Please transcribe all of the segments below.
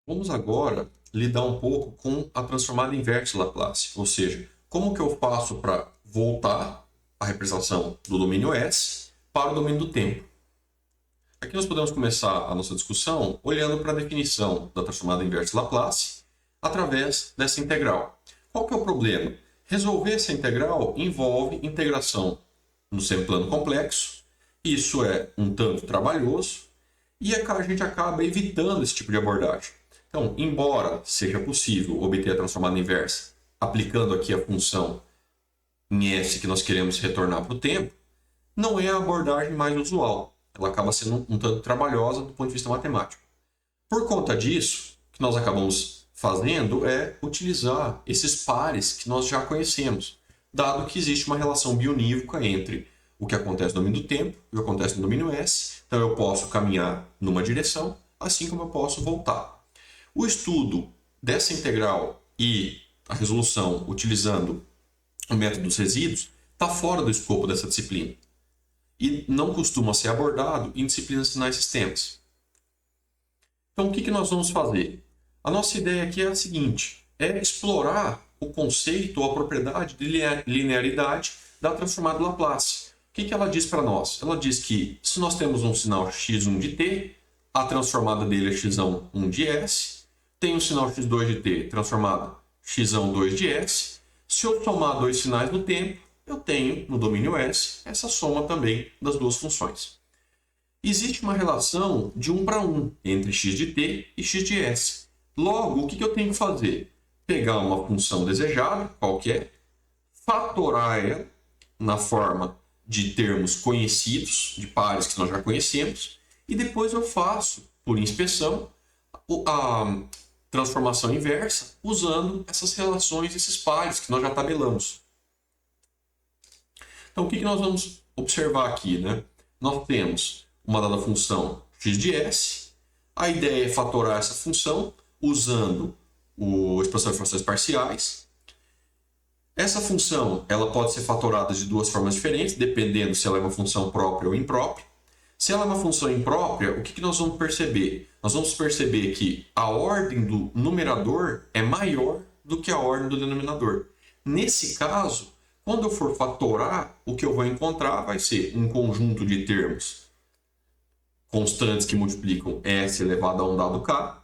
Vamos agora lidar um pouco com a transformada inversa Laplace, ou seja, como que eu faço para voltar a representação do domínio S para o domínio do tempo. Aqui nós podemos começar a nossa discussão olhando para a definição da transformada inversa Laplace através dessa integral. Qual que é o problema? Resolver essa integral envolve integração no semiplano complexo, isso é um tanto trabalhoso, e a gente acaba evitando esse tipo de abordagem. Então, embora seja possível obter a transformada inversa aplicando aqui a função em S que nós queremos retornar para o tempo, não é a abordagem mais usual. Ela acaba sendo um tanto trabalhosa do ponto de vista matemático. Por conta disso, o que nós acabamos fazendo é utilizar esses pares que nós já conhecemos, dado que existe uma relação bionívoca entre o que acontece no domínio do tempo e o que acontece no domínio S. Então eu posso caminhar numa direção, assim como eu posso voltar. O estudo dessa integral e a resolução utilizando o método dos resíduos está fora do escopo dessa disciplina e não costuma ser abordado em disciplinas de sinais sistemas. Então, o que nós vamos fazer? A nossa ideia aqui é a seguinte: é explorar o conceito ou a propriedade de linearidade da transformada Laplace. O que ela diz para nós? Ela diz que se nós temos um sinal x1 de t, a transformada dele é x1 de s, tem um sinal x2 de t transformada x1 2 de s. Se eu somar dois sinais no tempo, eu tenho no domínio S essa soma também das duas funções. Existe uma relação de 1 para 1 entre x de t e x de s. Logo, o que eu tenho que fazer? Pegar uma função desejada, qualquer, fatorar ela na forma de termos conhecidos, de pares que nós já conhecemos, e depois eu faço, por inspeção, a transformação inversa usando essas relações, esses pares que nós já tabelamos. Então, o que nós vamos observar aqui? Nós temos uma dada função x de s. A ideia é fatorar essa função usando a expressão de frações parciais. Essa função ela pode ser fatorada de duas formas diferentes, dependendo se ela é uma função própria ou imprópria. Se ela é uma função imprópria, o que nós vamos perceber? Nós vamos perceber que a ordem do numerador é maior do que a ordem do denominador. Nesse caso, quando eu for fatorar, o que eu vou encontrar vai ser um conjunto de termos constantes que multiplicam s elevado a um dado k,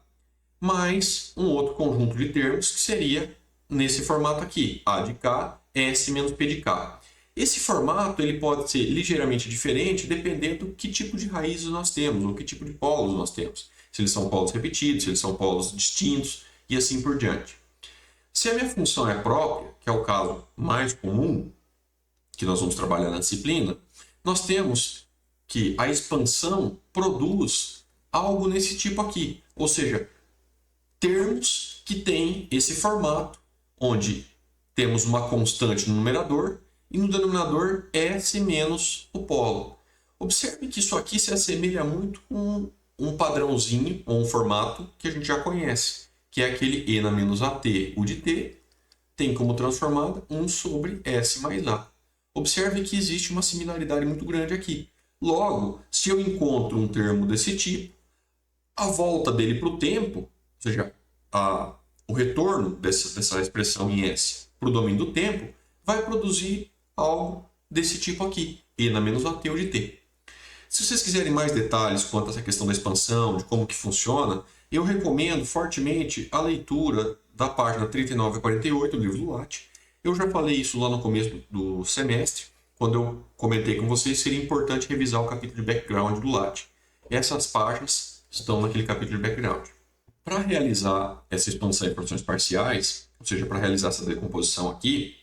mais um outro conjunto de termos que seria nesse formato aqui, a de k, s menos p de k. Esse formato ele pode ser ligeiramente diferente dependendo do que tipo de raízes nós temos, ou que tipo de polos nós temos. Se eles são polos repetidos, se eles são polos distintos, e assim por diante. Se a minha função é própria, que é o caso mais comum, que nós vamos trabalhar na disciplina, nós temos que a expansão produz algo nesse tipo aqui. Ou seja, termos que têm esse formato, onde temos uma constante no numerador e no denominador S menos o polo. Observe que isso aqui se assemelha muito com um padrãozinho ou um formato que a gente já conhece, que é aquele e na menos at, u de t, tem como transformada 1 sobre s mais a. Observe que existe uma similaridade muito grande aqui. Logo, se eu encontro um termo desse tipo, a volta dele para o tempo, ou seja, o retorno dessa expressão em s para o domínio do tempo, vai produzir algo desse tipo aqui, e na menos at, u de t. Se vocês quiserem mais detalhes quanto a essa questão da expansão, de como que funciona, eu recomendo fortemente a leitura da página 39 a 48 do livro do Latte. Eu já falei isso lá no começo do semestre, quando eu comentei com vocês que seria importante revisar o capítulo de background do Latte. Essas páginas estão naquele capítulo de background. Para realizar essa expansão em frações parciais, ou seja, para realizar essa decomposição aqui,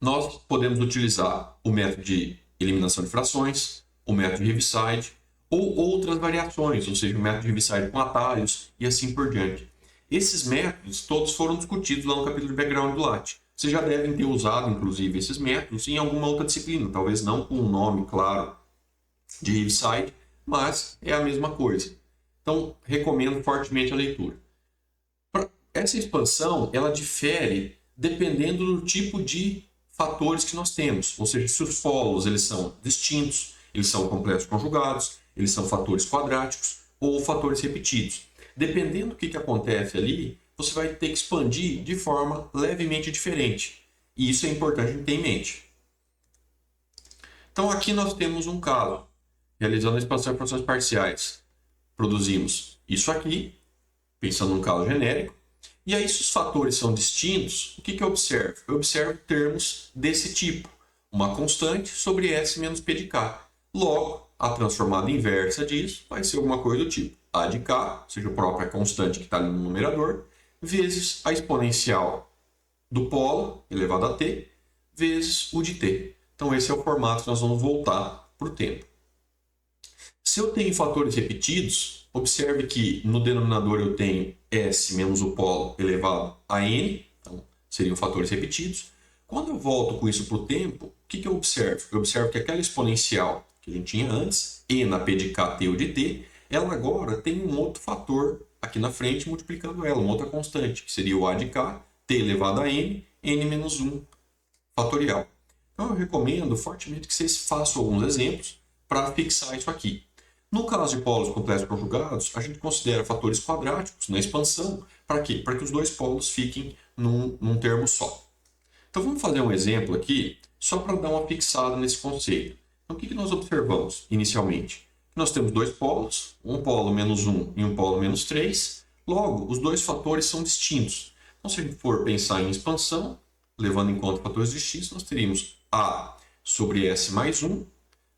nós podemos utilizar o método de eliminação de frações, o método de Heaviside ou outras variações, ou seja, o método de Heaviside com atalhos e assim por diante. Esses métodos todos foram discutidos lá no capítulo de background do Latte. Vocês já devem ter usado, inclusive, esses métodos em alguma outra disciplina, talvez não com um nome claro de Heaviside, mas é a mesma coisa. Então, recomendo fortemente a leitura. Essa expansão, ela difere dependendo do tipo de fatores que nós temos, ou seja, se os polos eles são distintos, eles são complexos conjugados, eles são fatores quadráticos ou fatores repetidos. dependendo do que acontece ali, você vai ter que expandir de forma levemente diferente. E isso é importante a gente ter em mente. Então aqui nós temos um caso, realizando a expansão de frações parciais. Produzimos isso aqui, pensando num caso genérico. E aí, se os fatores são distintos, o que eu observo? Eu observo termos desse tipo, uma constante sobre S menos P de K. Logo, a transformada inversa disso vai ser alguma coisa do tipo A de K, ou seja, a própria constante que está ali no numerador, vezes a exponencial do polo elevado a t, vezes o de t. Então esse é o formato que nós vamos voltar para o tempo. Se eu tenho fatores repetidos, observe que no denominador eu tenho S menos o polo elevado a N, então seriam fatores repetidos. Quando eu volto com isso para o tempo, o que eu observo? Eu observo que aquela exponencial que a gente tinha antes, E na P de K, T ou de T, ela agora tem um outro fator aqui na frente multiplicando ela, uma outra constante, que seria o A de K, T elevado a N, N menos 1 fatorial. Então eu recomendo fortemente que vocês façam alguns exemplos para fixar isso aqui. No caso de polos complexos conjugados, a gente considera fatores quadráticos na expansão. Para quê? Para que os dois polos fiquem num termo só. Então vamos fazer um exemplo aqui, só para dar uma fixada nesse conceito. Então o que nós observamos inicialmente? Nós temos dois polos, um polo menos 1 e um polo menos 3. Logo, os dois fatores são distintos. Então se a gente for pensar em expansão, levando em conta fatores distintos, nós teríamos A sobre S mais 1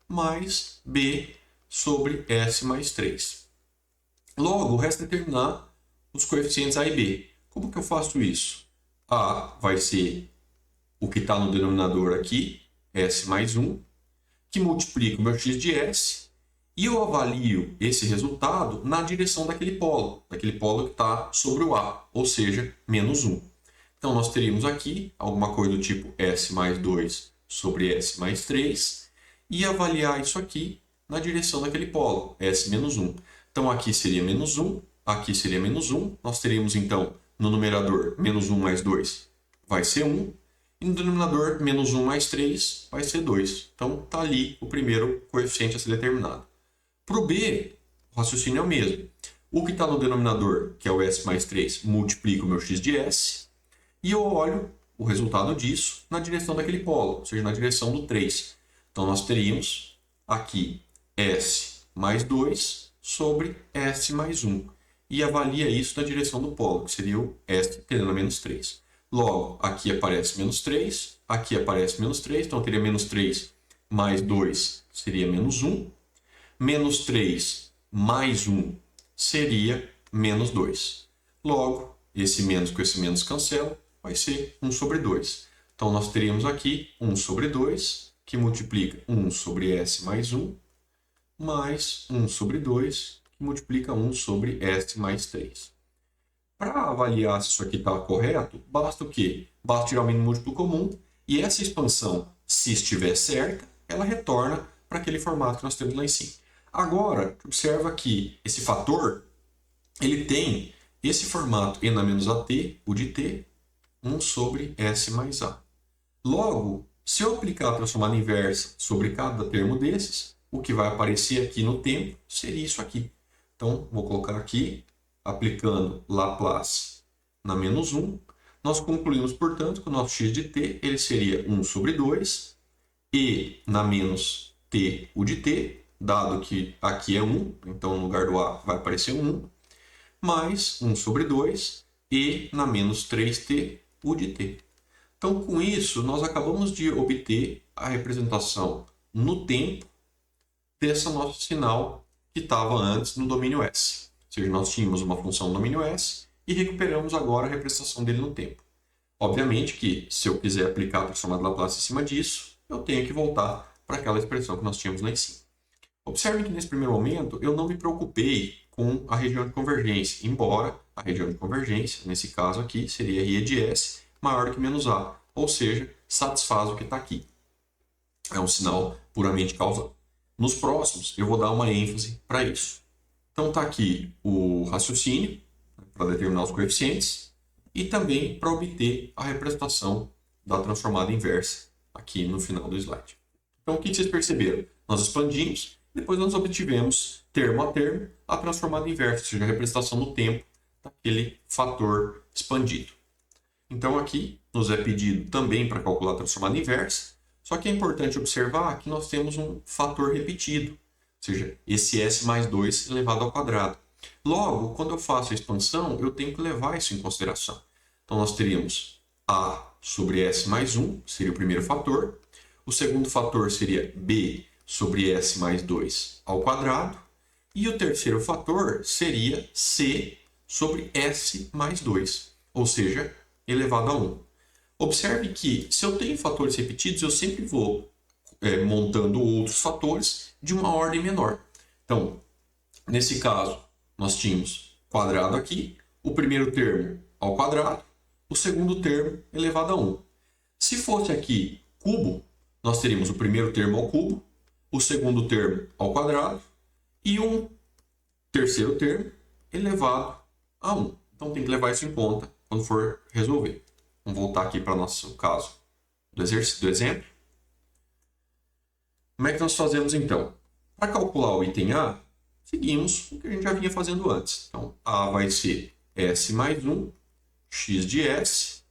mais B sobre S mais 3. Logo, resta determinar os coeficientes A e B. Como que eu faço isso? A vai ser o que está no denominador aqui, S mais 1, que multiplica o meu x de S, e eu avalio esse resultado na direção daquele polo que está sobre o A, ou seja, menos 1. Então, nós teríamos aqui alguma coisa do tipo S mais 2 sobre S mais 3, e avaliar isso aqui na direção daquele polo, S menos 1. Então, aqui seria menos 1, aqui seria menos 1. Nós teríamos, então, no numerador, menos 1 mais 2 vai ser 1. E no denominador, menos 1 mais 3 vai ser 2. Então, está ali o primeiro coeficiente a ser determinado. Para o B, o raciocínio é o mesmo. O que está no denominador, que é o S mais 3, multiplica o meu x de S. E eu olho o resultado disso na direção daquele polo, ou seja, na direção do 3. Então, nós teríamos aqui S mais 2 sobre S mais 1. E avalia isso na direção do polo, que seria o S tendendo a menos 3. Logo, aqui aparece menos 3, aqui aparece menos 3, então eu teria menos 3 mais 2 seria menos 1. Menos 3 mais 1 seria menos 2. Logo, esse menos com esse menos cancela, vai ser 1 sobre 2. Então, nós teríamos aqui 1 sobre 2, que multiplica 1 sobre S mais 1, mais 1 sobre 2, que multiplica 1 sobre S mais 3. Para avaliar se isso aqui está correto, basta o quê? Basta tirar o mínimo múltiplo comum, e essa expansão, se estiver certa, ela retorna para aquele formato que nós temos lá em cima. Agora, observa que esse fator, ele tem esse formato N a menos AT, o de T, 1 sobre S mais A. Logo, se eu aplicar a transformada inversa sobre cada termo desses, o que vai aparecer aqui no tempo seria isso aqui. Então, vou colocar aqui, aplicando Laplace na menos 1. Nós concluímos, portanto, que o nosso x de t ele seria 1 sobre 2, e na menos t o de t, dado que aqui é 1, então no lugar do A vai aparecer 1, mais 1 sobre 2, e na menos 3t o de t. Então, com isso, nós acabamos de obter a representação no tempo desse nosso sinal que estava antes no domínio S. Ou seja, nós tínhamos uma função no domínio S e recuperamos agora a representação dele no tempo. Obviamente que, se eu quiser aplicar a transformada de Laplace em cima disso, eu tenho que voltar para aquela expressão que nós tínhamos lá em cima. Observem que nesse primeiro momento eu não me preocupei com a região de convergência, embora a região de convergência, nesse caso aqui, seria RE de S maior do que menos A, ou seja, satisfaz o que está aqui. É um sinal puramente causal. Nos próximos, eu vou dar uma ênfase para isso. Então está aqui o raciocínio para determinar os coeficientes e também para obter a representação da transformada inversa aqui no final do slide. Então o que vocês perceberam? Nós expandimos, depois nós obtivemos termo a termo, a transformada inversa, ou seja, a representação no tempo daquele fator expandido. Então aqui nos é pedido também para calcular a transformada inversa, só que é importante observar que nós temos um fator repetido, ou seja, esse s mais 2 elevado ao quadrado. Logo, quando eu faço a expansão, eu tenho que levar isso em consideração. Então nós teríamos a sobre s mais 1, seria o primeiro fator. O segundo fator seria b sobre s mais 2 ao quadrado. E o terceiro fator seria c sobre s mais 2, ou seja, elevado a 1. Observe que, se eu tenho fatores repetidos, eu sempre vou montando outros fatores de uma ordem menor. Então, nesse caso, nós tínhamos quadrado aqui, o primeiro termo ao quadrado, o segundo termo elevado a 1. Se fosse aqui cubo, nós teríamos o primeiro termo ao cubo, o segundo termo ao quadrado e um terceiro termo elevado a 1. Então tem que levar isso em conta quando for resolver. Vamos voltar aqui para o nosso caso do exemplo. Como é que nós fazemos então? Para calcular o item A, seguimos o que a gente já vinha fazendo antes. Então, A vai ser S mais 1, x de S,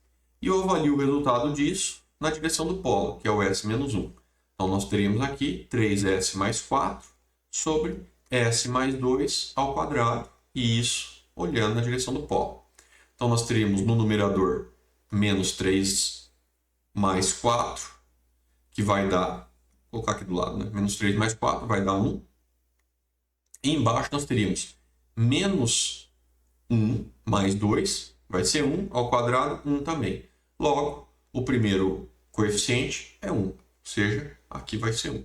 e eu avalio o resultado disso na direção do polo, que é o S menos 1. Então, nós teríamos aqui 3S mais 4 sobre S mais 2 ao quadrado, e isso olhando na direção do polo. Então, nós teríamos no numerador menos 3 mais 4, que vai dar, vou colocar aqui do lado, né? Menos 3 mais 4 vai dar 1. E embaixo nós teríamos menos 1 mais 2, vai ser 1 ao quadrado, 1 também. Logo, o primeiro coeficiente é 1, ou seja, aqui vai ser 1.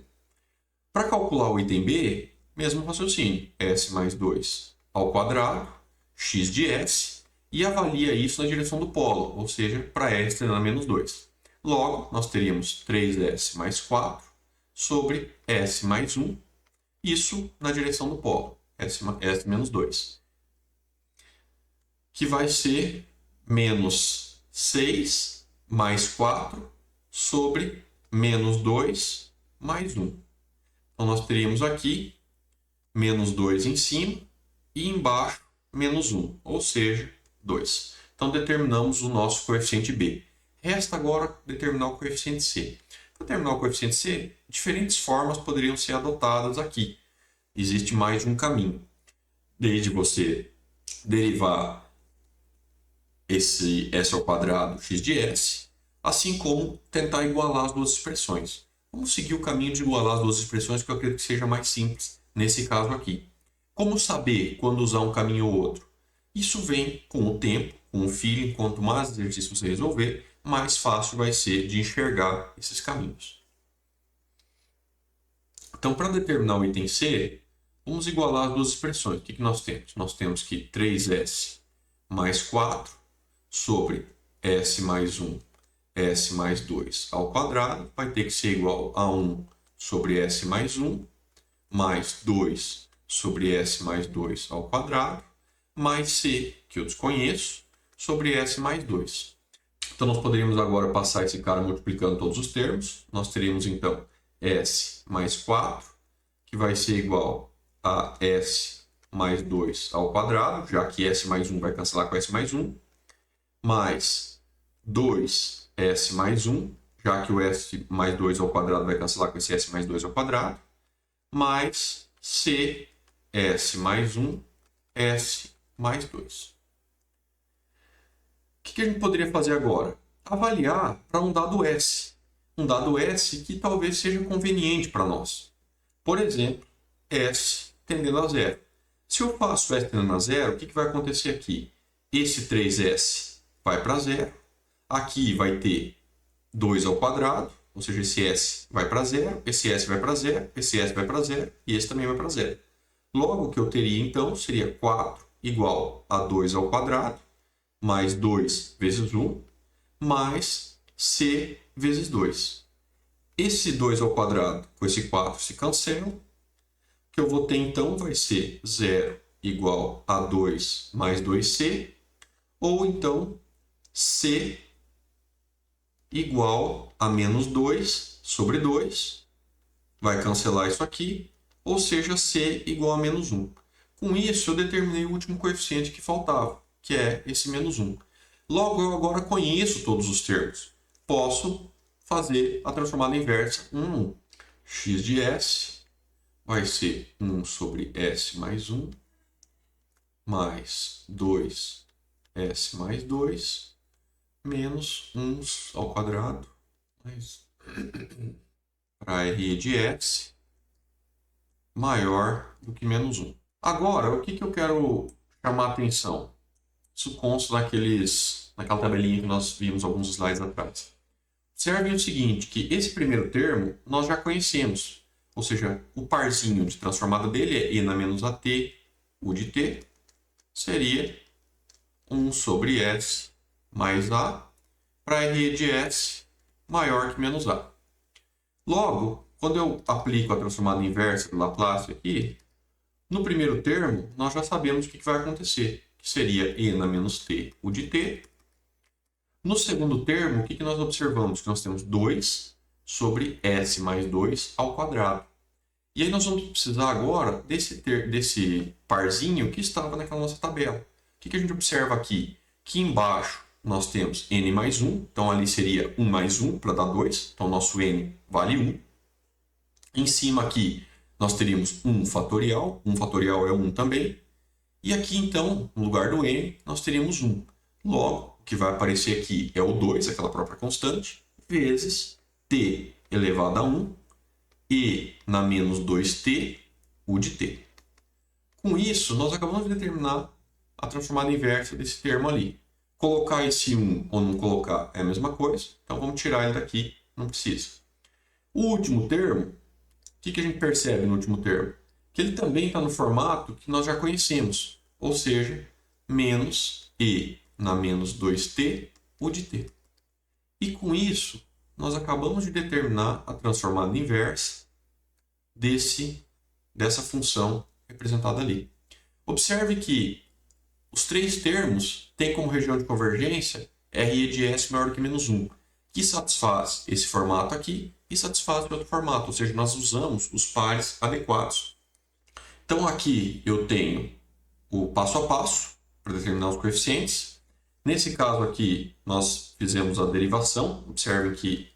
Para calcular o item B, mesmo raciocínio, S mais 2 ao quadrado, x de S, e avalia isso na direção do polo, ou seja, para S tendendo a menos 2. Logo, nós teríamos 3S mais 4 sobre S mais 1, isso na direção do polo, S menos 2, que vai ser menos 6 mais 4 sobre menos 2 mais 1. Então, nós teríamos aqui menos 2 em cima e embaixo menos 1, ou seja, 2. Então, determinamos o nosso coeficiente B. Resta agora determinar o coeficiente C. Para determinar o coeficiente C, diferentes formas poderiam ser adotadas aqui. Existe mais de um caminho. Desde você derivar esse S ao quadrado x de S, assim como tentar igualar as duas expressões. Vamos seguir o caminho de igualar as duas expressões, que eu acredito que seja mais simples nesse caso aqui. Como saber quando usar um caminho ou outro? Isso vem com o tempo, com o feeling. Quanto mais exercício você resolver, mais fácil vai ser de enxergar esses caminhos. Então, para determinar o item C, vamos igualar as duas expressões. O que nós temos? Nós temos que 3S mais 4 sobre S mais 1, S mais 2 ao quadrado vai ter que ser igual a 1 sobre S mais 1, mais 2 sobre S mais 2 ao quadrado, mais C, que eu desconheço, sobre S mais 2. Então, nós poderíamos agora passar esse cara multiplicando todos os termos. Nós teríamos, então, S mais 4, que vai ser igual a S mais 2 ao quadrado, já que S mais 1 vai cancelar com S mais 1, mais 2S mais 1, já que o S mais 2 ao quadrado vai cancelar com esse S mais 2 ao quadrado, mais C, S mais 1, S mais 2. O que a gente poderia fazer agora? Avaliar para um dado S. Um dado S que talvez seja conveniente para nós. Por exemplo, S tendendo a zero. Se eu faço S tendendo a zero, o que vai acontecer aqui? Esse 3S vai para zero. Aqui vai ter 2 ao quadrado, ou seja, esse S vai para zero, esse S vai para zero, esse S vai para zero e esse também vai para zero. Logo, o que eu teria então seria 4 igual a 2 ao quadrado, mais 2 vezes 1, mais C vezes 2. Esse 2 ao quadrado com esse 4 se cancelam. O que eu vou ter então vai ser 0 igual a 2 mais 2C, ou então C igual a menos 2 sobre 2. Vai cancelar isso aqui. ou seja, C igual a menos 1. Com isso, eu determinei o último coeficiente que faltava, que é esse menos 1. Logo, eu agora conheço todos os termos. Posso fazer a transformada inversa 1. X de S vai ser 1 sobre S mais 1, mais 2S mais 2, menos 1 ao quadrado, mais para R de S maior do que menos 1. Agora, o que eu quero chamar a atenção? Isso consta naquela tabelinha que nós vimos alguns slides atrás. Observem o seguinte, que esse primeiro termo nós já conhecemos, ou seja, o parzinho de transformada dele é e na menos at, u de t, seria 1 sobre S mais A para R de S maior que menos A. Logo, quando eu aplico a transformada inversa do Laplace aqui, no primeiro termo, nós já sabemos o que vai acontecer, que seria e na menos t, u de t. No segundo termo, o que nós observamos? Que nós temos 2 sobre S mais 2 ao quadrado. E aí nós vamos precisar agora desse parzinho que estava naquela nossa tabela. O que a gente observa aqui? Que embaixo nós temos n mais 1, então ali seria 1 mais 1 para dar 2, então nosso n vale 1. Em cima aqui nós teríamos 1 fatorial é 1 também. E aqui então, no lugar do n, nós teríamos 1. Logo, o que vai aparecer aqui é o 2, aquela própria constante, vezes t elevado a 1, e na menos 2t, u de t. Com isso, nós acabamos de determinar a transformada inversa desse termo ali. Colocar esse 1 ou não colocar é a mesma coisa, então vamos tirar ele daqui, não precisa. O último termo, o que a gente percebe no último termo? Que ele também está no formato que nós já conhecemos, ou seja, menos e na menos 2t, u de t. E com isso, nós acabamos de determinar a transformada inversa dessa função representada ali. Observe que os três termos têm como região de convergência R de S maior que menos 1, que satisfaz esse formato aqui e satisfaz o outro formato, ou seja, nós usamos os pares adequados. Então aqui eu tenho o passo a passo para determinar os coeficientes. Nesse caso aqui, nós fizemos a derivação. Observem que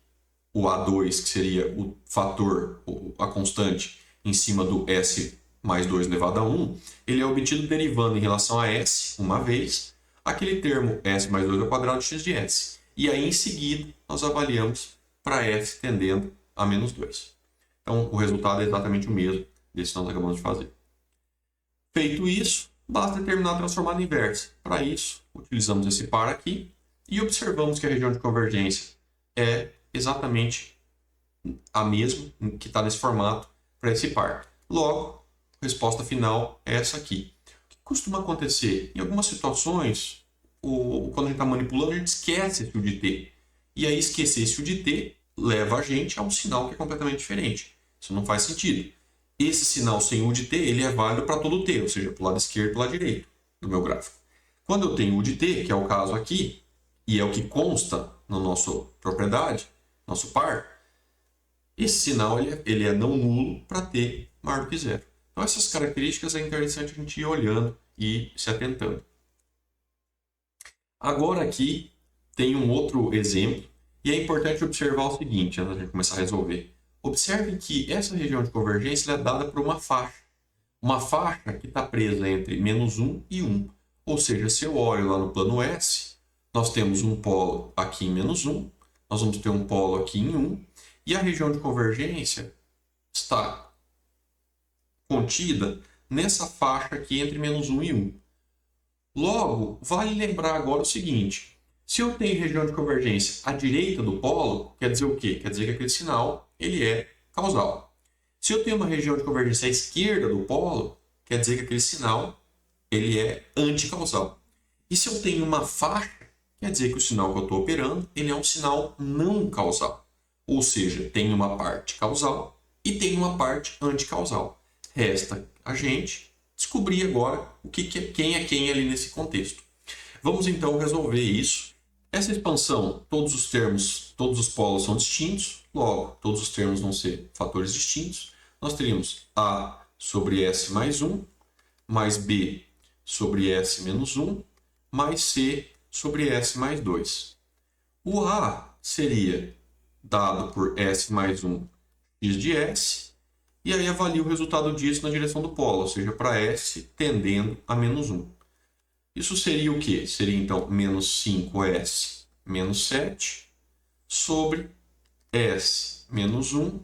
o A2, que seria o fator, a constante, em cima do S mais 2 elevado a 1, ele é obtido derivando em relação a S, uma vez, aquele termo S mais 2 ao quadrado de x de S. E aí, em seguida, nós avaliamos para F tendendo a menos 2. Então, o resultado é exatamente o mesmo desse que nós acabamos de fazer. Feito isso, basta determinar a transformada inversa. Para isso, utilizamos esse par aqui e observamos que a região de convergência é exatamente a mesma que está nesse formato para esse par. Logo, a resposta final é essa aqui. O que costuma acontecer? Em algumas situações, quando a gente está manipulando, a gente esquece esse u de t. E aí, esquecer esse u de t leva a gente a um sinal que é completamente diferente. Isso não faz sentido. Esse sinal sem u de t ele é válido para todo t, ou seja, para o lado esquerdo e para o lado direito do meu gráfico. Quando eu tenho u de t, que é o caso aqui, e é o que consta na nossa propriedade, nosso par, esse sinal ele é não nulo para t maior do que zero. Então essas características é interessante a gente ir olhando e se atentando. Agora aqui tem um outro exemplo, e é importante observar o seguinte, antes de a gente começar a resolver. Observe que essa região de convergência é dada por uma faixa. Uma faixa que está presa entre menos 1 e 1. Ou seja, se eu olho lá no plano S, nós temos um polo aqui em menos 1, nós vamos ter um polo aqui em 1, e a região de convergência está contida nessa faixa aqui entre menos 1 e 1. Logo, vale lembrar agora o seguinte, se eu tenho região de convergência à direita do polo, quer dizer o quê? Quer dizer que aquele sinal ele é causal. Se eu tenho uma região de convergência à esquerda do polo, quer dizer que aquele sinal ele é anticausal. E se eu tenho uma faixa, quer dizer que o sinal que eu estou operando ele é um sinal não causal. Ou seja, tem uma parte causal e tem uma parte anticausal. Resta a gente descobrir agora quem é quem ali nesse contexto. Vamos então resolver isso. Essa expansão, todos os polos são distintos, logo, todos os termos vão ser fatores distintos. nós teríamos A sobre S mais 1, mais B sobre S menos 1, mais C sobre S mais 2. O A seria dado por S mais 1 x de S, e aí avalia o resultado disso na direção do polo, ou seja, para S tendendo a menos 1. Isso seria o quê? Seria então menos 5S menos 7 sobre S menos 1,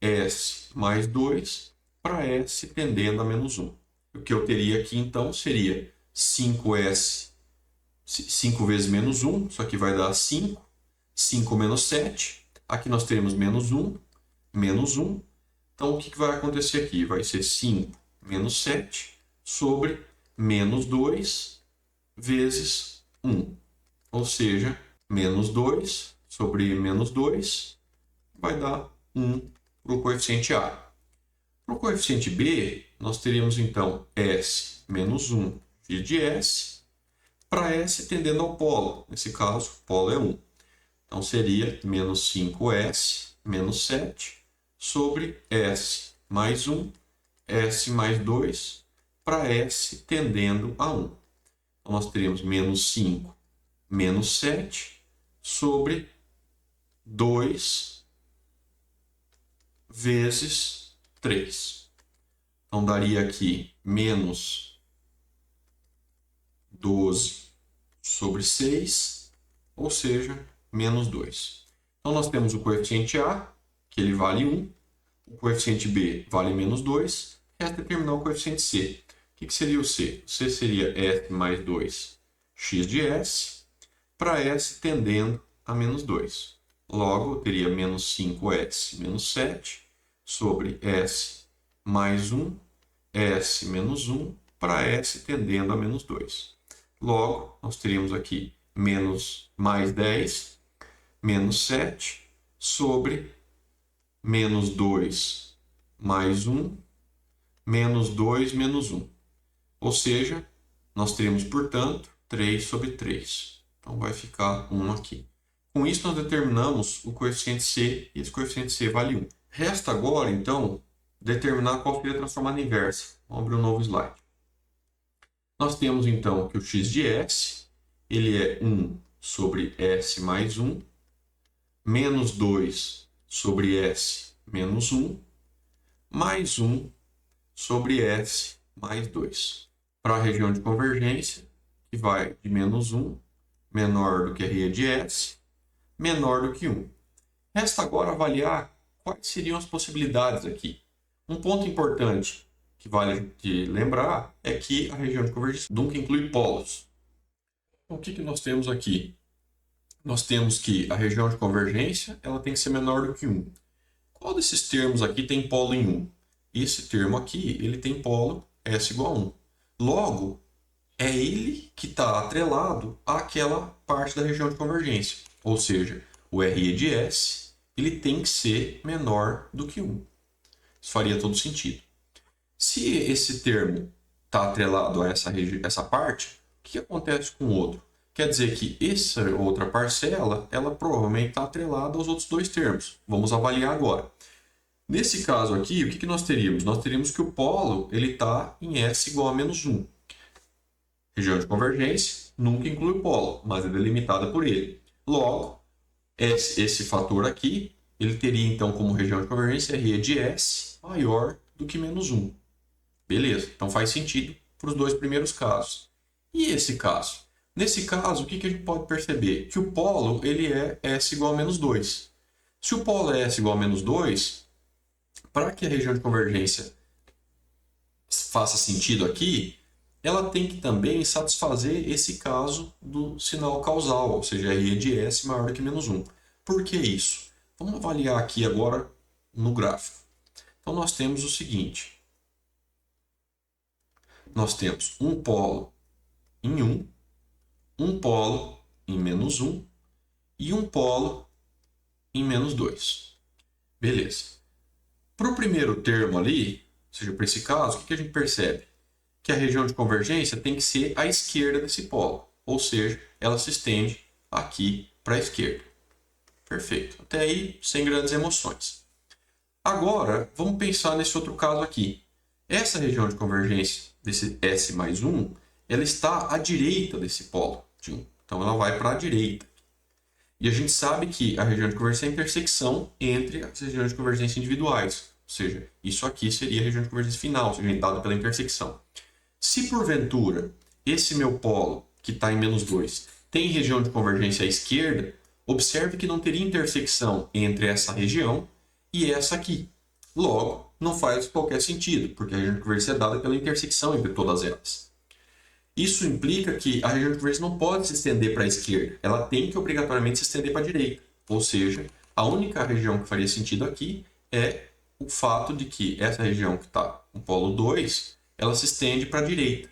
S mais 2, para S tendendo a menos 1. O que eu teria aqui então seria 5S, 5 vezes menos 1, isso aqui vai dar 5, 5 menos 7, aqui nós teremos menos 1, menos 1. Então, o que vai acontecer aqui? Vai ser 5 menos 7 sobre menos 2 vezes 1. Ou seja, menos 2 sobre menos 2 vai dar 1 para o coeficiente A. Para o coeficiente B, nós teríamos então S menos 1 x de S, para S tendendo ao polo. Nesse caso, o polo é 1. Então, seria menos 5S menos 7 sobre S mais 1, S mais 2, para S tendendo a 1. Então, nós teríamos menos 5 menos 7 sobre 2 vezes 3. Então, daria aqui menos 12 sobre 6, ou seja, menos 2. Então, nós temos o coeficiente A, que ele vale 1, o coeficiente B vale menos 2, resta determinar o coeficiente C. O que seria o C? O C seria S mais 2 x de S, para S tendendo a menos 2. Logo, eu teria menos 5S menos 7 sobre S mais 1, S menos 1, para S tendendo a menos 2. Logo, nós teríamos aqui menos mais 10, menos 7, sobre menos 2 mais 1, menos 2 menos 1. Ou seja, nós teríamos, portanto, 3 sobre 3. Então, vai ficar 1 aqui. Com isso, nós determinamos o coeficiente C, e esse coeficiente C vale 1. Resta agora, então, determinar qual seria a transformada inversa. Vamos abrir um novo slide. Nós temos, então, que o x de S ele é 1 sobre S mais 1, menos 2 sobre S menos 1, mais 1 sobre S mais 2. Para a região de convergência, que vai de menos 1, menor do que a rede de S, menor do que 1. Resta agora avaliar quais seriam as possibilidades aqui. Um ponto importante que vale de lembrar é que a região de convergência nunca inclui polos. Então, o que nós temos aqui? Nós temos que a região de convergência ela tem que ser menor do que 1. Qual desses termos aqui tem polo em 1? Esse termo aqui ele tem polo S igual a 1. Logo, é ele que está atrelado àquela parte da região de convergência. Ou seja, o RE de S ele tem que ser menor do que 1. Isso faria todo sentido. Se esse termo está atrelado a essa parte, o que acontece com o outro? Quer dizer que essa outra parcela, ela provavelmente está atrelada aos outros dois termos. Vamos avaliar agora. Nesse caso aqui, o que nós teríamos? Nós teríamos que o polo está em S igual a menos 1. Região de convergência nunca inclui o polo, mas é delimitada por ele. Logo, esse fator aqui, ele teria então como região de convergência RE de S maior do que menos 1. Beleza, então faz sentido para os dois primeiros casos. E esse caso? Nesse caso, o que a gente pode perceber? Que o polo ele é S igual a menos 2. Se o polo é S igual a menos 2, para que a região de convergência faça sentido aqui, ela tem que também satisfazer esse caso do sinal causal, ou seja, RE de S maior do que menos 1. Por que isso? Vamos avaliar aqui agora no gráfico. Então, nós temos o seguinte. Nós temos um polo em 1, um polo em menos 1 e um polo em menos 2. Beleza. Para o primeiro termo ali, ou seja, para esse caso, o que a gente percebe? Que a região de convergência tem que ser à esquerda desse polo, ou seja, ela se estende aqui para a esquerda. Perfeito. Até aí, sem grandes emoções. Agora, vamos pensar nesse outro caso aqui. Essa região de convergência desse S mais 1, ela está à direita desse polo de 1. Então, ela vai para a direita. E a gente sabe que a região de convergência é a intersecção entre as regiões de convergência individuais. Ou seja, isso aqui seria a região de convergência final, ou seja, dada pela intersecção. Se porventura esse meu polo, que está em menos 2, tem região de convergência à esquerda, observe que não teria intersecção entre essa região e essa aqui. Logo, não faz qualquer sentido, porque a região de convergência é dada pela intersecção entre todas elas. Isso implica que a região de convergência não pode se estender para a esquerda, ela tem que obrigatoriamente se estender para a direita. Ou seja, a única região que faria sentido aqui é o fato de que essa região que está no polo 2, ela se estende para a direita.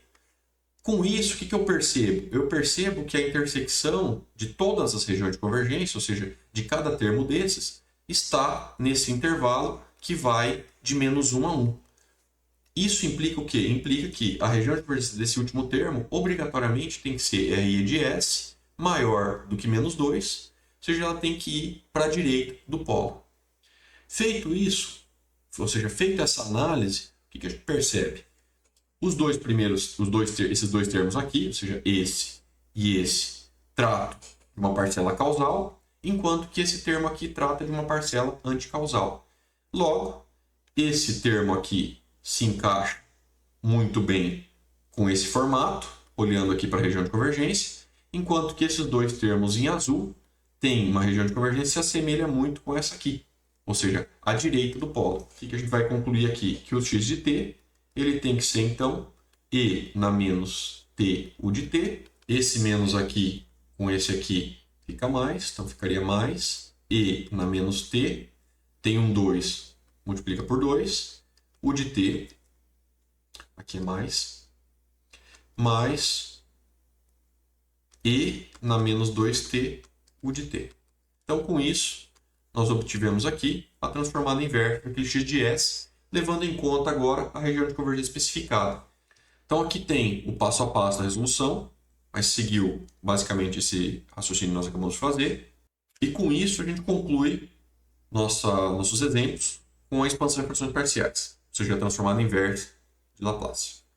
Com isso, o que eu percebo? Eu percebo que a intersecção de todas as regiões de convergência, ou seja, de cada termo desses, está nesse intervalo que vai de menos 1 a 1. Isso implica o quê? Implica que a região de convergência desse último termo, obrigatoriamente, tem que ser RE de S maior do que menos 2, ou seja, ela tem que ir para a direita do polo. Feito isso, ou seja, feita essa análise, o que a gente percebe? Os dois primeiros, esses dois termos aqui, ou seja, esse e esse, tratam de uma parcela causal, enquanto que esse termo aqui trata de uma parcela anticausal. Logo, esse termo aqui se encaixa muito bem com esse formato, olhando aqui para a região de convergência, enquanto que esses dois termos em azul têm uma região de convergência que se assemelha muito com essa aqui, ou seja, à direita do polo. O que a gente vai concluir aqui? Que o x de t ele tem que ser, então, E na menos t, u de t. Esse menos aqui com esse aqui fica mais, então ficaria mais E na menos t. Tem um 2, multiplica por 2. U de t, aqui é mais E na menos 2t, u de t. Então, com isso, nós obtivemos aqui a transformada inversa daquele x de S, levando em conta agora a região de convergência especificada. Então, aqui tem o passo a passo da resolução, mas seguiu basicamente esse raciocínio que nós acabamos de fazer. E com isso, a gente conclui nossos exemplos com a expansão de frações parciais, ou seja, a transformada inversa de Laplace.